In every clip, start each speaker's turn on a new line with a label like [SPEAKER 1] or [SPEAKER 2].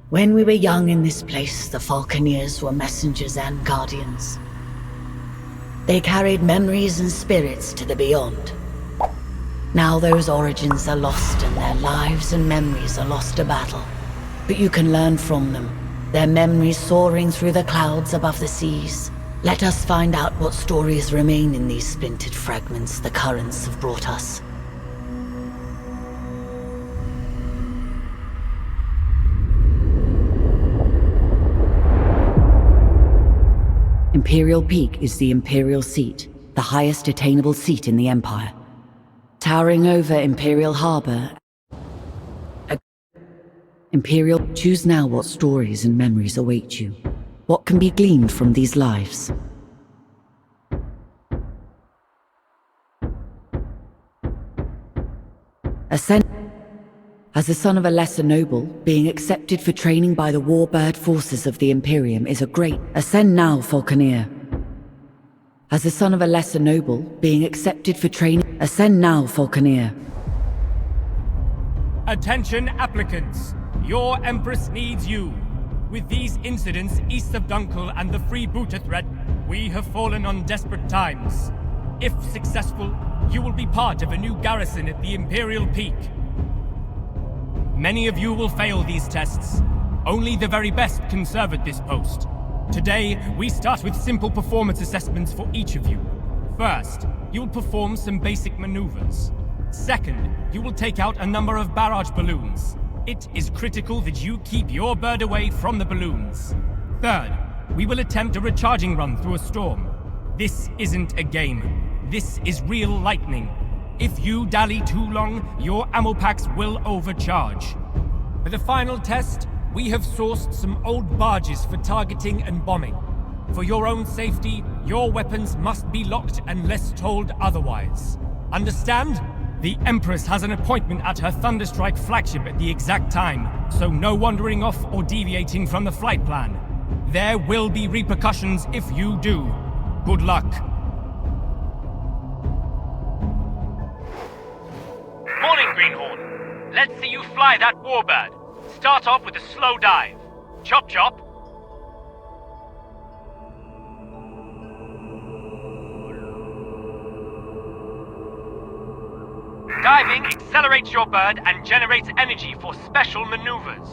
[SPEAKER 1] When we were young in this place, the Falconeers were messengers and guardians. They carried memories and spirits to the beyond. Now those origins are lost and their lives and memories are lost to battle. But you can learn from them, their memories soaring through the clouds above the seas. Let us find out what stories remain in these splintered fragments the currents have brought us. Imperial Peak is the Imperial seat, the highest attainable seat in the Empire. Towering over Imperial Harbor, Imperial, choose now what stories and memories await you. What can be gleaned from these lives? Ascend. As the son of a lesser noble, being accepted for training by the warbird forces of the Imperium is a great... Ascend now, Falconeer. As the son of a lesser noble, being accepted for training... Ascend now, Falconeer.
[SPEAKER 2] Attention applicants. Your Empress needs you. With these incidents east of Dunkel and the freebooter threat, we have fallen on desperate times. If successful, you will be part of a new garrison at the Imperial Peak. Many of you will fail these tests. Only the very best can serve at this post. Today, we start with simple performance assessments for each of you. First, you will perform some basic maneuvers. Second, you will take out a number of barrage balloons. It is critical that you keep your bird away from the balloons. Third, we will attempt a recharging run through a storm. This isn't a game. This is real lightning. If you dally too long, your ammo packs will overcharge. For the final test, we have sourced some old barges for targeting and bombing. For your own safety, your weapons must be locked unless told otherwise. Understand? The Empress has an appointment at her Thunderstrike flagship at the exact time, so no wandering off or deviating from the flight plan. There will be repercussions if you do. Good luck. Morning, Greenhorn. Let's see you fly that warbird. Start off with a slow dive. Chop chop. Diving accelerates your bird and generates energy for special maneuvers.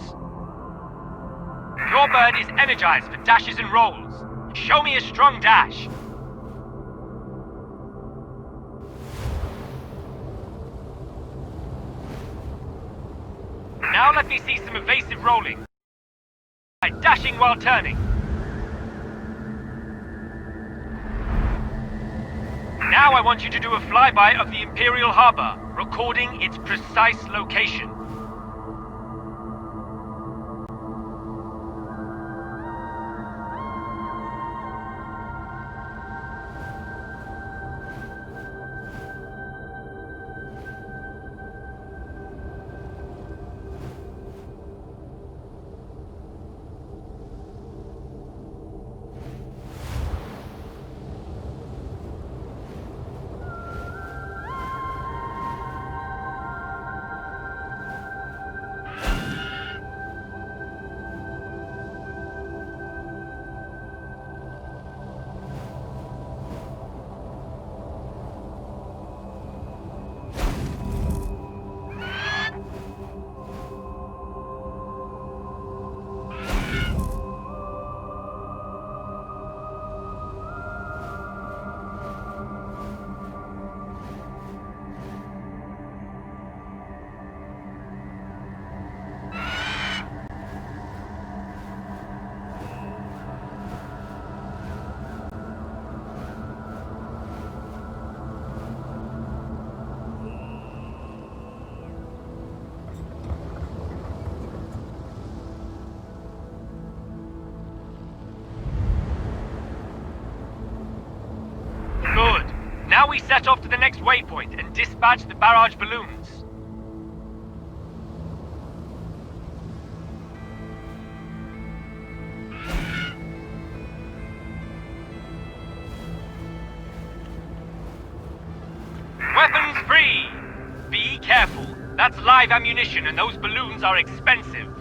[SPEAKER 2] Your bird is energized for dashes and rolls. Show me a strong dash. Now let me see some evasive rolling. By dashing while turning. Now I want you to do a flyby of the Imperial Harbor, recording its precise location. Now we set off to the next waypoint and dispatch the barrage balloons. Weapons free! Be careful. That's live ammunition and those balloons are expensive.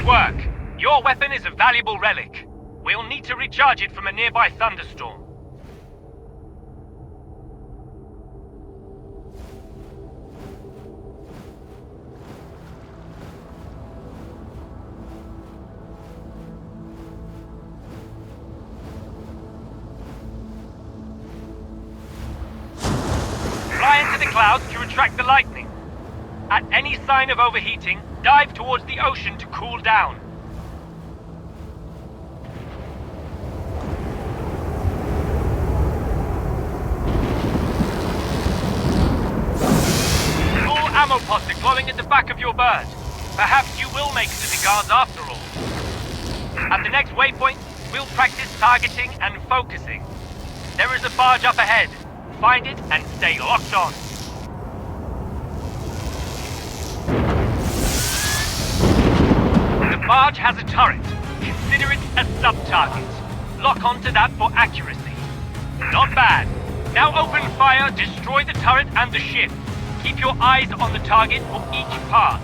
[SPEAKER 2] Good work. Your weapon is a valuable relic. We'll need to recharge it from a nearby thunderstorm. Fly into the clouds to attract the lightning. At any sign of overheating, dive towards the ocean to cool down. Full ammo pods are glowing at the back of your bird. Perhaps you will make it to the guards after all. At the next waypoint, we'll practice targeting and focusing. There is a barge up ahead. Find it and stay locked on. The barge has a turret. Consider it a sub-target. Lock onto that for accuracy. Not bad. Now open fire, destroy the turret and the ship. Keep your eyes on the target for each pass.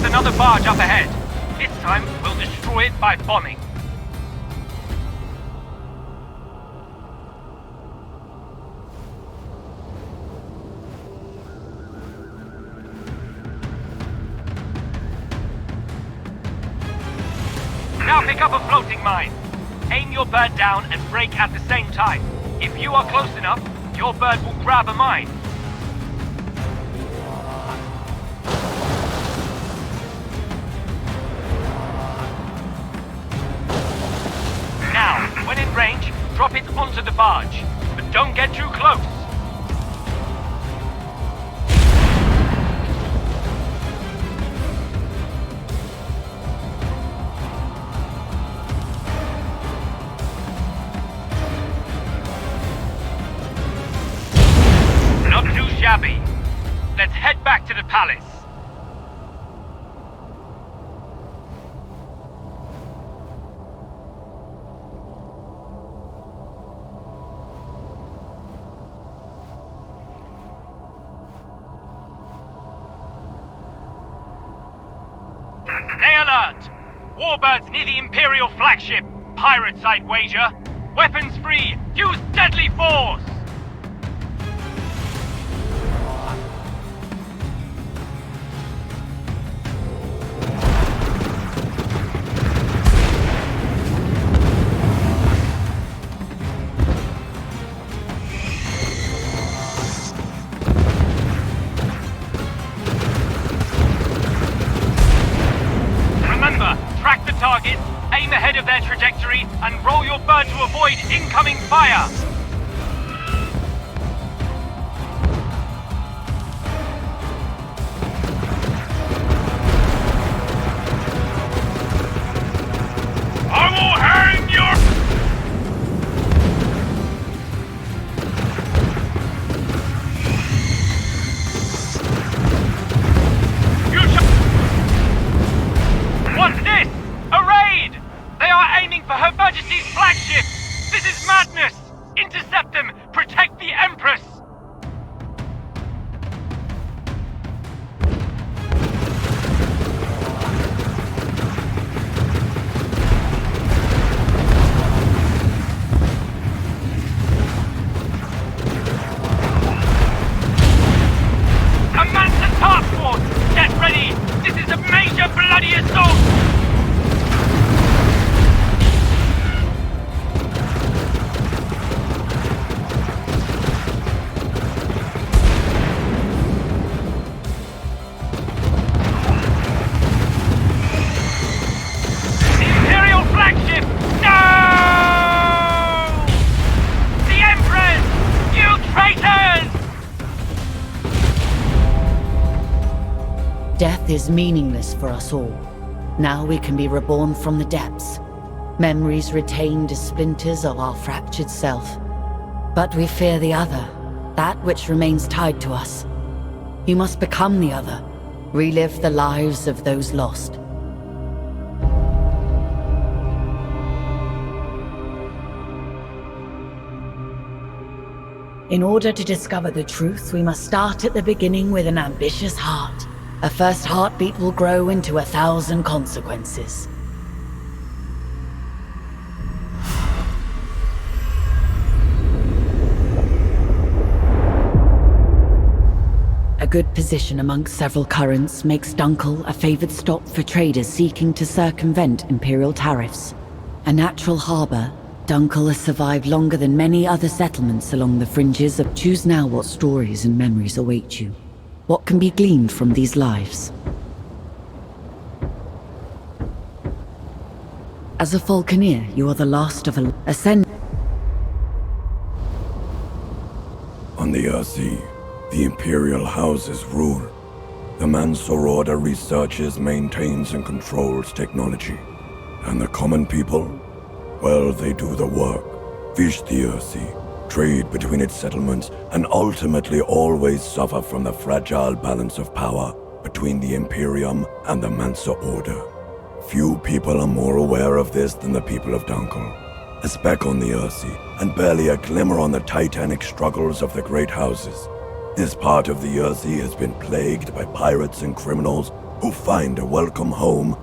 [SPEAKER 2] Another barge up ahead. This time, we'll destroy it by bombing. Now pick up a floating mine. Aim your bird down and brake at the same time. If you are close enough, your bird will grab a mine. When in range, drop it onto the barge, but don't get too close. Not too shabby. Let's head back to the palace. Stay alert! Warbirds near the Imperial flagship. Pirates, I'd wager. Weapons free. Use deadly force! Track the target, aim ahead of their trajectory, and roll your bird to avoid incoming fire! I will hang your... What's this? A raid! They are aiming for Her Majesty's flagship! This is madness! Intercept them! Protect the Empress! Command the task force! Get ready! This is a major bloody assault!
[SPEAKER 1] Death is meaningless for us all. Now we can be reborn from the depths. Memories retained as splinters of our fractured self. But we fear the other, that which remains tied to us. You must become the other, relive the lives of those lost. In order to discover the truth, we must start at the beginning with an ambitious heart. A first heartbeat will grow into 1,000 consequences. A good position amongst several currents makes Dunkel a favored stop for traders seeking to circumvent Imperial tariffs. A natural harbor, Dunkel has survived longer than many other settlements along the fringes of. Choose now what stories and memories await you. What can be gleaned from these lives? As a Falconeer, you are the last of a ascend.
[SPEAKER 3] On the Earthsea, the Imperial houses rule. The Mansor Order researches, maintains, and controls technology. And the common people? Well, they do the work. Fish the Earthsea, trade between its settlements, and ultimately always suffer from the fragile balance of power between the Imperium and the Mansor Order. Few people are more aware of this than the people of Dunkel. A speck on the Earthsea, and barely a glimmer on the titanic struggles of the great houses. This part of the Earthsea has been plagued by pirates and criminals who find a welcome home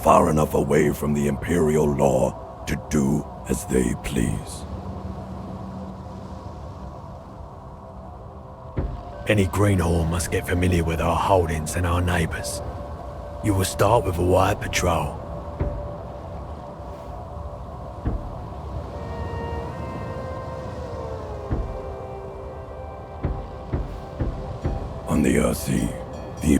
[SPEAKER 3] far enough away from the Imperial law to do as they please.
[SPEAKER 4] Any greenhorn must get familiar with our holdings and our neighbours. You will start with a wide patrol.
[SPEAKER 3] On the Earthsea, the...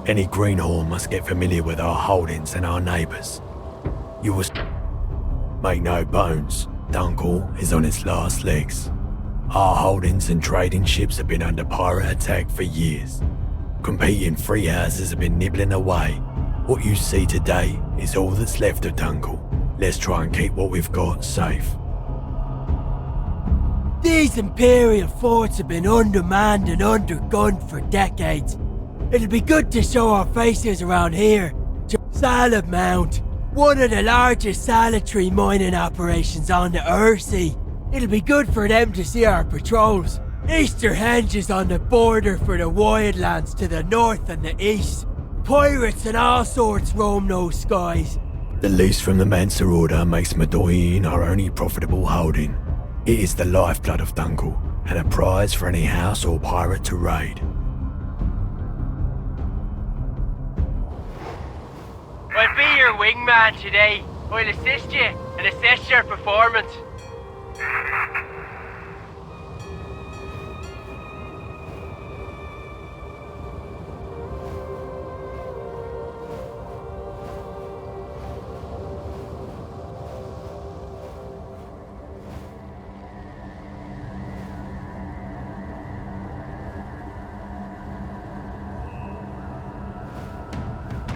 [SPEAKER 4] Any greenhorn must get familiar with our holdings and our neighbours. You will... Make no bones, Dunkel is on its last legs. Our holdings and trading ships have been under pirate attack for years. Competing free houses have been nibbling away. What you see today is all that's left of Dunkel. Let's try and keep what we've got safe.
[SPEAKER 5] These Imperial forts have been undermanned and undergunned for decades. It'll be good to show our faces around here. Salad Mount, one of the largest salutary mining operations on the Earthsea. It'll be good for them to see our patrols. Easterhenge is on the border for the wildlands to the north and the east. Pirates and all sorts roam those skies.
[SPEAKER 4] The lease from the Mansor Order makes Madoyin our only profitable holding. It is the lifeblood of Dunkel, and a prize for any house or pirate to raid.
[SPEAKER 5] I'll be your wingman today. I'll assist you and assess your performance.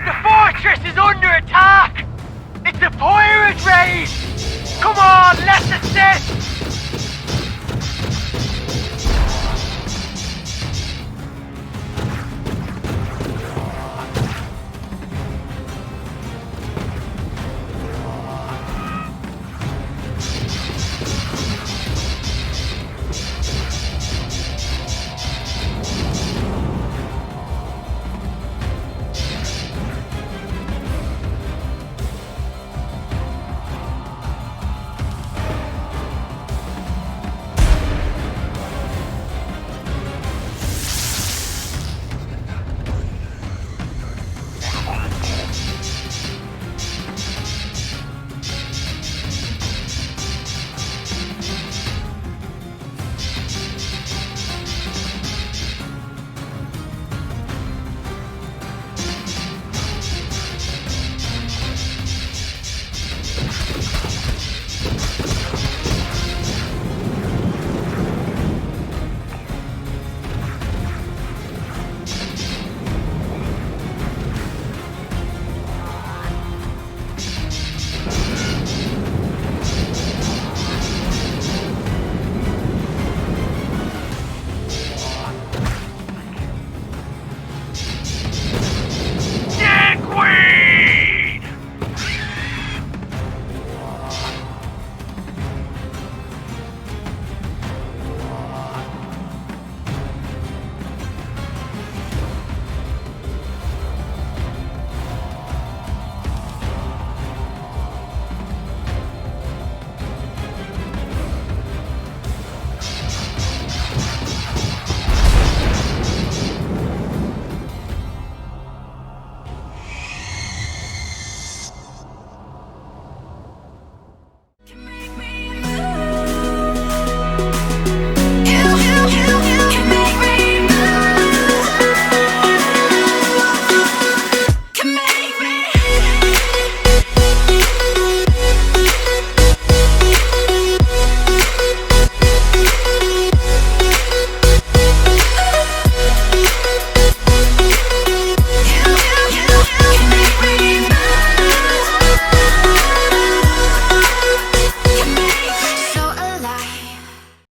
[SPEAKER 5] The fortress is under attack! It's a pirate raid!